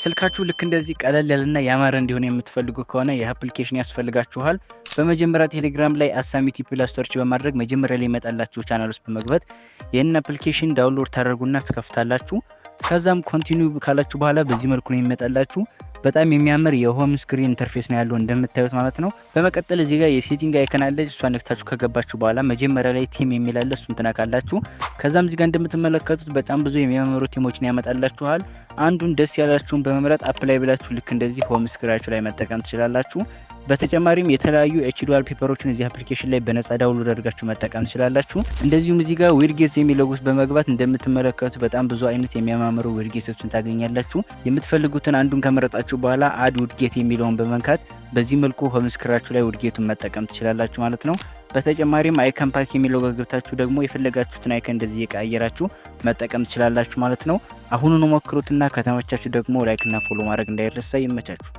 ስልካችሁ ልክ እንደዚህ ቀለል ያለና ያማረ እንዲሆን የምትፈልጉ ከሆነ ይህ አፕሊኬሽን ያስፈልጋችኋል። በመጀመሪያ ቴሌግራም ላይ አሳሚቲ ፕላስ ሰርች በማድረግ መጀመሪያ ላይ ይመጣላችሁ ቻናል ውስጥ በመግባት ይህንን አፕሊኬሽን ዳውንሎድ ታደርጉና ትከፍታላችሁ። ከዛም ኮንቲኒው ካላችሁ በኋላ በዚህ መልኩ ነው የሚመጣላችሁ። በጣም የሚያምር የሆም ስክሪን ኢንተርፌስ ነው ያለው እንደምታዩት ማለት ነው። በመቀጠል እዚህ ጋር የሴቲንግ አይከን አለ። እሷን ነክታችሁ ከገባችሁ በኋላ መጀመሪያ ላይ ቲም የሚል አለ። እሱን ትነካላችሁ። ከዛም እዚህ ጋር እንደምትመለከቱት በጣም ብዙ የሚያምሩ ቲሞችን ያመጣላችኋል። አንዱን ደስ ያላችሁን በመምረጥ አፕላይ ብላችሁ ልክ እንደዚህ ሆም ስክሪናችሁ ላይ መጠቀም ትችላላችሁ። በተጨማሪም የተለያዩ ኤችዲ ዋልፔፐሮችን እዚህ አፕሊኬሽን ላይ በነጻ ዳውንሎድ አድርጋችሁ መጠቀም ትችላላችሁ። እንደዚሁም እዚህ ጋር ዊድጌትስ የሚለው ውስጥ በመግባት እንደምትመለከቱት በጣም ብዙ አይነት የሚያማምሩ ዊድጌቶችን ታገኛላችሁ። የምትፈልጉትን አንዱን ከመረጣችሁ በኋላ አድ ዊድጌት የሚለውን በመንካት በዚህ መልኩ ሆም ስክሪናችሁ ላይ ዊድጌቱን መጠቀም ትችላላችሁ ማለት ነው። በተጨማሪም አይከን ፓክ የሚለው ጋር ገብታችሁ ደግሞ የፈለጋችሁትን አይከን እንደዚህ የቀያየራችሁ መጠቀም ትችላላችሁ ማለት ነው። አሁኑኑ ሞክሩትና ከተመቻችሁ ደግሞ ላይክ እና ፎሎ ማድረግ እንዳይረሳ። ይመቻችሁ።